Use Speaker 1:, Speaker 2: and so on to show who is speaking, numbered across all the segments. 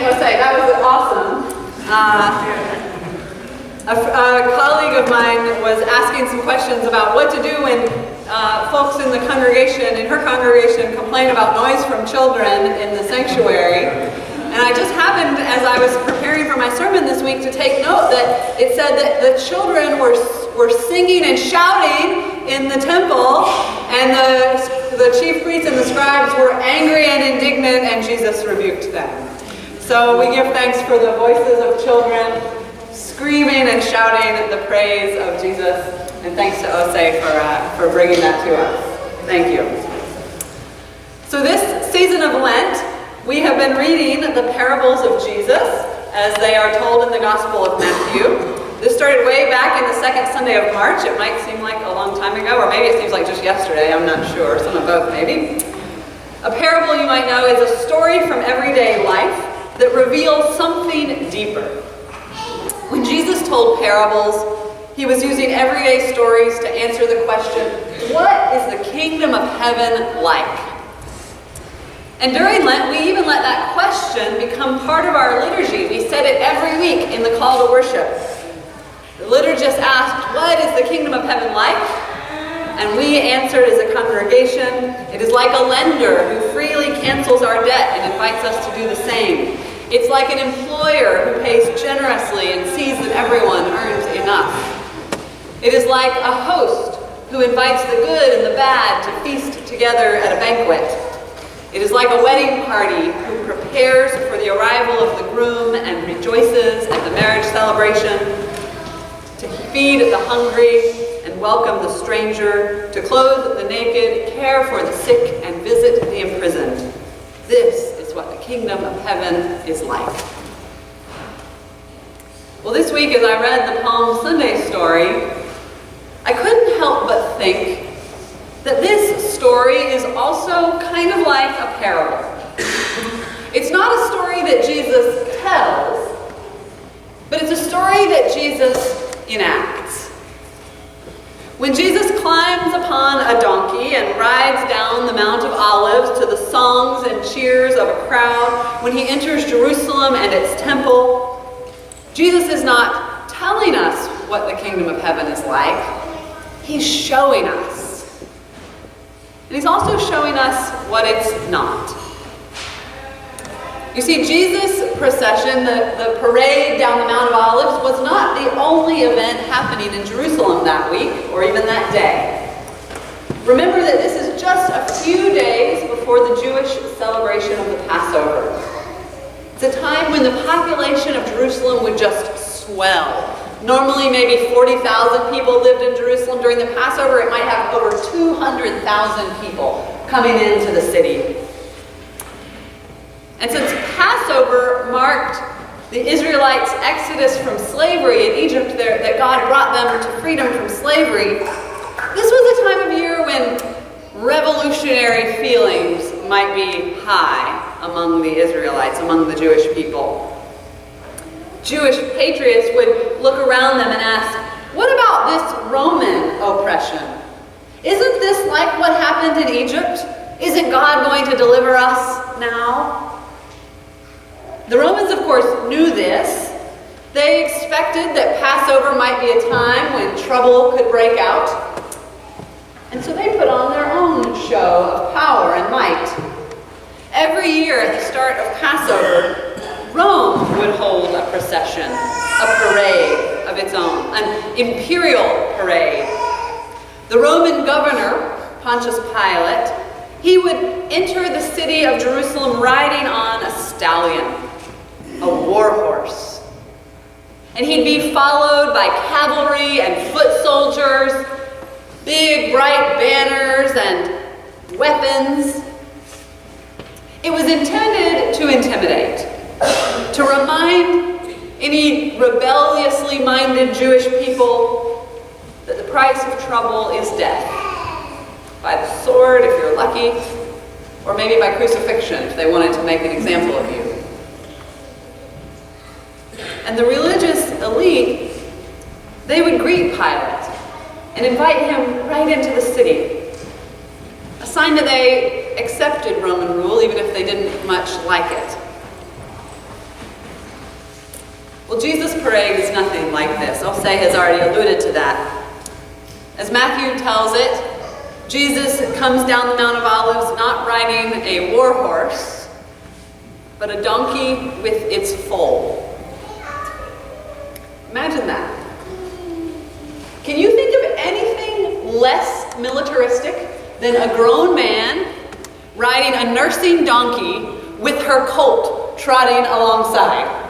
Speaker 1: Jose. That was awesome. A colleague of mine was asking some questions about what to do when folks in the congregation, in her congregation, complain about noise from children in the sanctuary. And I just happened, as I was preparing for my sermon this week, to take note that it said that the children were singing and shouting in the temple, and the chief priests and the scribes were angry and indignant, and Jesus rebuked them. So we give thanks for the voices of children screaming and shouting the praise of Jesus, and thanks to Ose for bringing that to us. Thank you. So this season of Lent, we have been reading the parables of Jesus as they are told in the Gospel of Matthew. This started way back in the second Sunday of March. It might seem like a long time ago, or maybe it seems like just yesterday. I'm not sure. Some of both, maybe. A parable, you might know, is a story from everyday life that reveals something deeper. When Jesus told parables, he was using everyday stories to answer the question, what is the kingdom of heaven like? And during Lent, we even let that question become part of our liturgy. We said it every week in the call to worship. The liturgist asked, what is the kingdom of heaven like? And we answered as a congregation, it is like a lender who freely cancels our debt and invites us to do the same. It's like an employer who pays generously and sees that everyone earns enough. It is like a host who invites the good and the bad to feast together at a banquet. It is like a wedding party who prepares for the arrival of the groom and rejoices at the marriage celebration, to feed the hungry and welcome the stranger, to clothe the naked, care for the sick, and visit the imprisoned. This is what the kingdom of heaven is like. Well, this week as I read the Palm Sunday story, I couldn't help but think that this story is also kind of like a parable. It's not a story that Jesus tells, but it's a story that Jesus enacts. When Jesus climbs upon a donkey and rides down the Mount of Olives to the songs and cheers of a crowd, when he enters Jerusalem and its temple, Jesus is not telling us what the kingdom of heaven is like. He's showing us. And he's also showing us what it's not. You see, Jesus' procession, the parade down the Mount of Olives, was not the only event happening in Jerusalem that week, or even that day. Remember that this is just a few days before the Jewish celebration of the Passover. It's a time when the population of Jerusalem would just swell. Normally, maybe 40,000 people lived in Jerusalem. During the Passover, it might have over 200,000 people coming into the city. And since Passover marked the Israelites' exodus from slavery in Egypt, that God brought them to freedom from slavery, this was a time of year when revolutionary feelings might be high among the Israelites, among the Jewish people. Jewish patriots would look around them and ask, what about this Roman oppression? Isn't this like what happened in Egypt? Isn't God going to deliver us now? The Romans, of course, knew this. They expected that Passover might be a time when trouble could break out. And so they put on their own show of power and might. Every year at the start of Passover, Rome would hold a procession, a parade of its own, an imperial parade. The Roman governor, Pontius Pilate, he would enter the city of Jerusalem riding on a stallion, a war horse. And he'd be followed by cavalry and foot soldiers, big bright banners and weapons. It was intended to intimidate, to remind any rebelliously minded Jewish people that the price of trouble is death. By the sword, if you're lucky, or maybe by crucifixion, if they wanted to make an example of you. And the religious elite, they would greet Pilate and invite him right into the city. A sign that they accepted Roman rule, even if they didn't much like it. Well, Jesus' parade is nothing like this. Osei has already alluded to that. As Matthew tells it, Jesus comes down the Mount of Olives not riding a war horse, but a donkey with its foal. Imagine that. Can you think of anything less militaristic than a grown man riding a nursing donkey with her colt trotting alongside?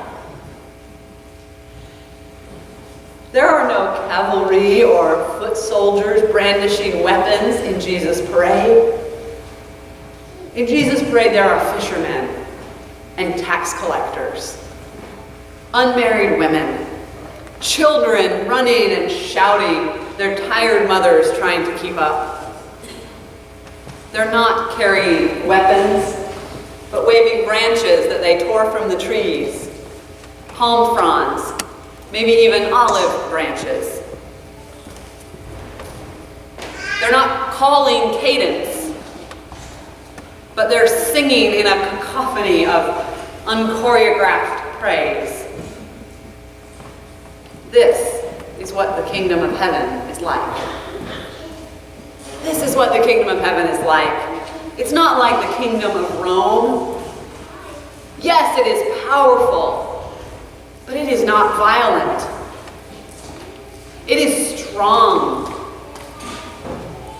Speaker 1: There are no cavalry or foot soldiers brandishing weapons in Jesus' parade. In Jesus' parade, there are fishermen and tax collectors, unmarried women, children running and shouting, their tired mothers trying to keep up. They're not carrying weapons, but waving branches that they tore from the trees, palm fronds, maybe even olive branches. They're not calling cadence, but they're singing in a cacophony of unchoreographed praise. This is what the kingdom of heaven is like. This is what the kingdom of heaven is like. It's not like the kingdom of Rome. Yes, it is powerful, but it is not violent. It is strong,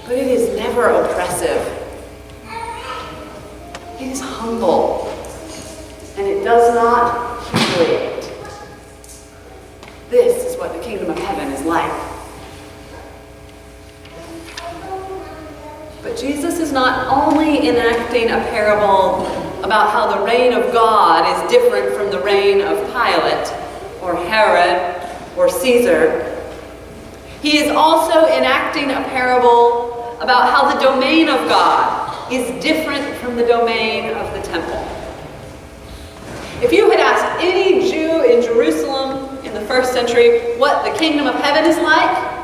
Speaker 1: but it is never oppressive. It is humble, and it does not humiliate. This is what the kingdom of heaven is like. But Jesus is not only enacting a parable about how the reign of God is different from the reign of Pilate or Herod or Caesar. He is also enacting a parable about how the domain of God is different from the domain of the temple. If you had asked any Jew in Jerusalem in the first century what the kingdom of heaven is like,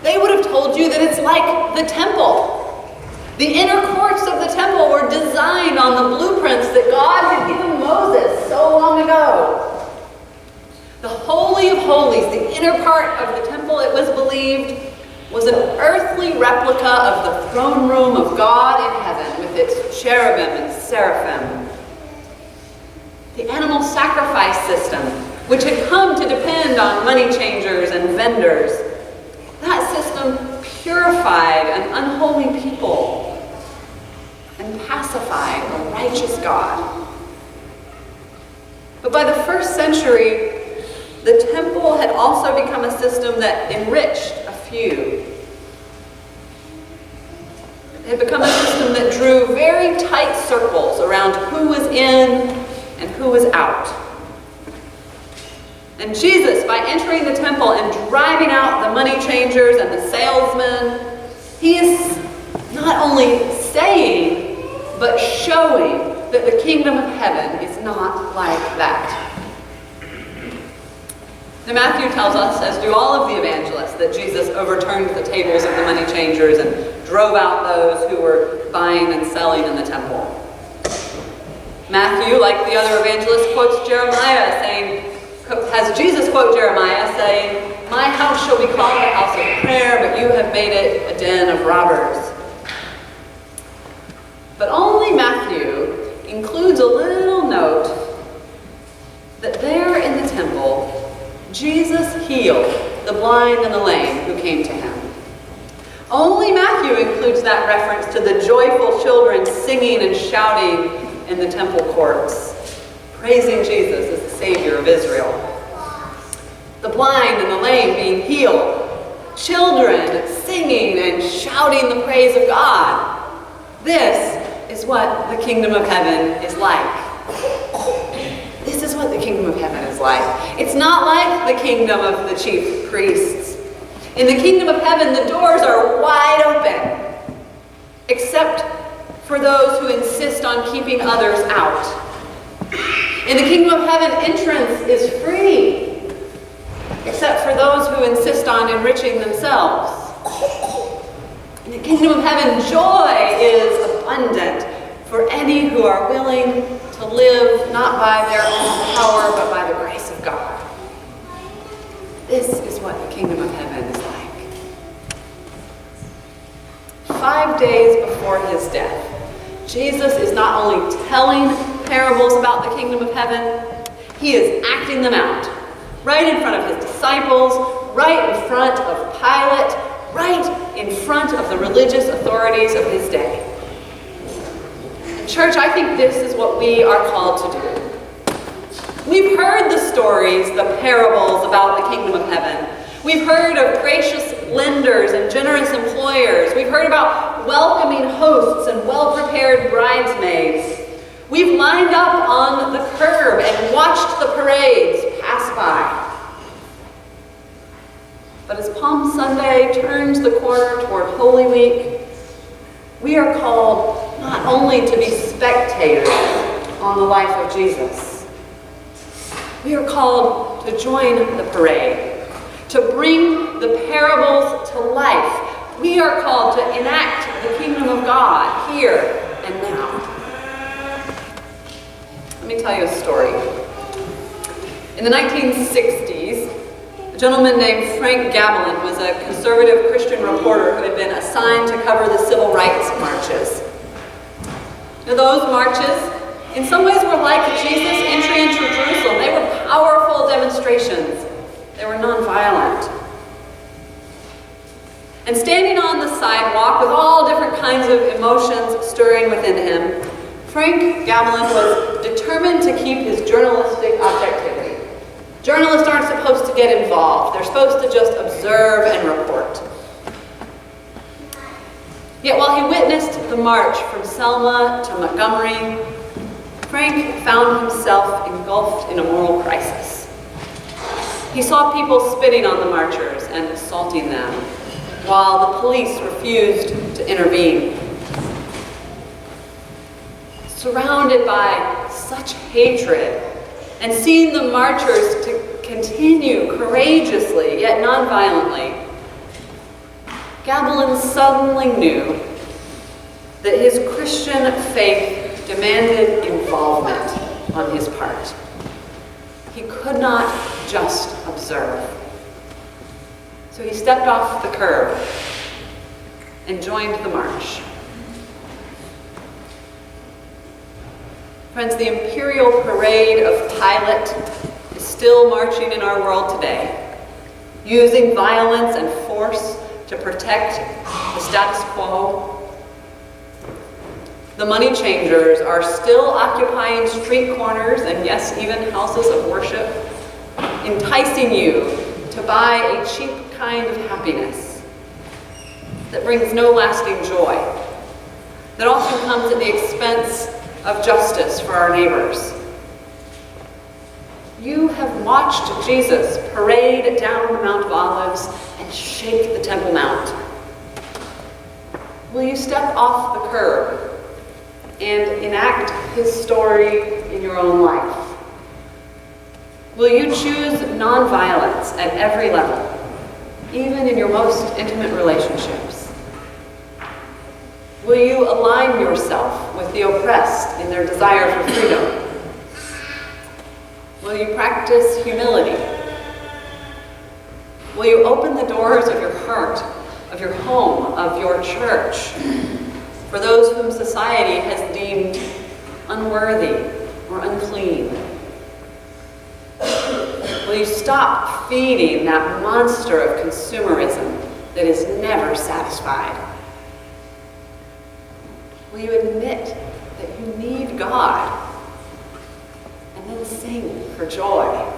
Speaker 1: they would have told you that it's like the temple. The inner courts of the temple were designed on the blueprints that God had given Moses so long ago. The Holy of Holies, the inner part of the temple, it was believed, was an earthly replica of the throne room of God in heaven with its cherubim and seraphim. The animal sacrifice system, which had come to depend on money changers and vendors, that system purified an unholy people and pacified a righteous God. But by the first century, the temple had also become a system that enriched a few. It had become a system that drew very tight circles around who was in and who was out. And Jesus, by entering the temple and driving out the money changers and the salesmen, he is not only saying, but showing that the kingdom of heaven is not like that. Now Matthew tells us, as do all of the evangelists, that Jesus overturned the tables of the money changers and drove out those who were buying and selling in the temple. Matthew, like the other evangelists, quotes Jeremiah has Jesus quote Jeremiah saying, "My house shall be called a house of prayer, but you have made it a den of robbers." But only Matthew includes a little note that there in the temple, Jesus healed the blind and the lame who came to him. Only Matthew includes that reference to the joyful children singing and shouting in the temple courts, praising Jesus as the Savior of Israel. The blind and the lame being healed, children singing and shouting the praise of God. This is what the kingdom of heaven is like. This is what the kingdom of heaven is like. It's not like the kingdom of the chief priests. In the kingdom of heaven, the doors are wide open, except for those who insist on keeping others out. In the kingdom of heaven, entrance is free, except for those who insist on enriching themselves. In the kingdom of heaven, joy is abundant for any who are willing to live not by their own power, but by the grace of God. God. This is what the kingdom of heaven is like. 5 days before his death, Jesus is not only telling parables about the kingdom of heaven, he is acting them out. Right in front of his disciples, right in front of Pilate, right in front of the religious authorities of his day. And church, I think this is what we are called to do. We've heard the stories, the parables about the kingdom of heaven. We've heard of gracious lenders and generous employers. We've heard about welcoming hosts and well-prepared bridesmaids. We've lined up on the curb and watched the parades pass by. But as Palm Sunday turns the corner toward Holy Week, we are called not only to be spectators on the life of Jesus, we are called to join the parade, to bring the parables to life. We are called to enact the kingdom of God here and now. Let me tell you a story. In the 1960s, a gentleman named Frank Gamelin was a conservative Christian reporter who had been assigned to cover the civil rights marches. Now, those marches, in some ways, were like Jesus' entry into Jerusalem. They were powerful demonstrations. They were nonviolent. And standing on the sidewalk with all different kinds of emotions stirring within him, Frank Gamelin was determined to keep his journalistic objectivity. Journalists aren't supposed to get involved. They're supposed to just observe and report. Yet while he witnessed the march from Selma to Montgomery, Frank found himself engulfed in a moral crisis. He saw people spitting on the marchers and assaulting them, while the police refused to intervene. Surrounded by such hatred, and seeing the marchers to continue courageously yet nonviolently, Gamelin suddenly knew that his Christian faith demanded involvement on his part. He could not just observe. So he stepped off the curb and joined the march. Friends, the imperial parade of Pilate is still marching in our world today, using violence and force to protect the status quo. The money changers are still occupying street corners and, yes, even houses of worship, enticing you to buy a cheap kind of happiness that brings no lasting joy, that often comes at the expense of justice for our neighbors. You have watched Jesus parade down the Mount of Olives and shake the Temple Mount. Will you step off the curb and enact his story in your own life? Will you choose nonviolence at every level, even in your most intimate relationships? Will you align yourself with the oppressed in their desire for freedom? Will you practice humility? Will you open the doors of your heart, of your home, of your church, for those whom society has deemed unworthy or unclean? Will you stop feeding that monster of consumerism that is never satisfied? Will you admit that you need God and then sing for joy?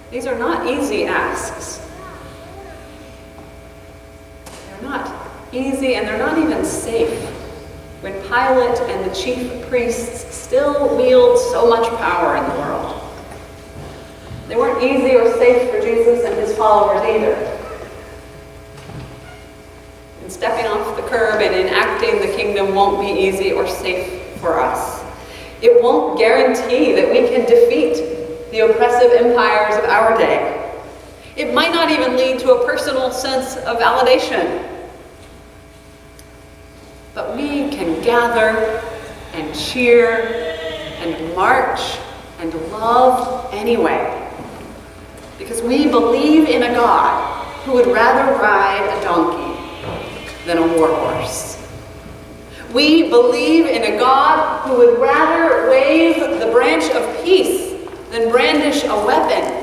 Speaker 1: These are not easy asks. They're not easy, and they're not even safe when Pilate and the chief priests still wield so much power in the world. They weren't easy or safe for Jesus and his followers either. And stepping off the curb and enacting the kingdom won't be easy or safe for us. It won't guarantee that we can defeat the oppressive empires of our day. It might not even lead to a personal sense of validation. But we can gather and cheer and march and love anyway. Because we believe in a God who would rather ride a donkey than a war horse. We believe in a God who would rather wave the branch of peace than brandish a weapon.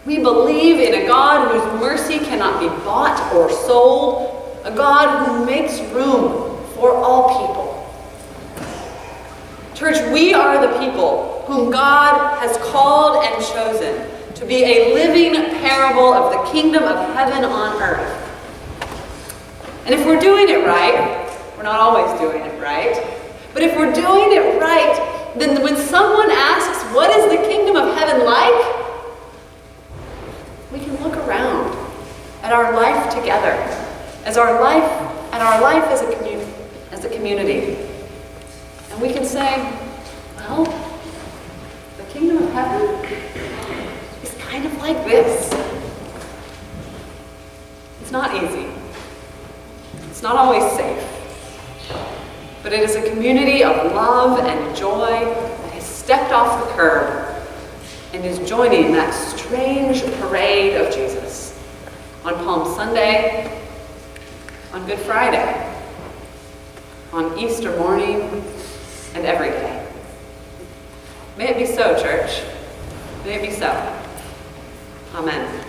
Speaker 1: We believe in a God whose mercy cannot be bought or sold, a God who makes room for all people. Church, we are the people whom God has called and chosen to be a living parable of the kingdom of heaven on earth. And if we're doing it right, we're not always doing it right, but if we're doing it right, then when someone asks, what is the kingdom of heaven like? We can look around at our life together, as our life as a community. And we can say, well, the kingdom of heaven is kind of like this. It's not easy. It's not always safe. But it is a community of love and joy that has stepped off the curb and is joining that strange parade of Jesus on Palm Sunday, on Good Friday, on Easter morning, and every day. May it be so, church. May it be so. Amen.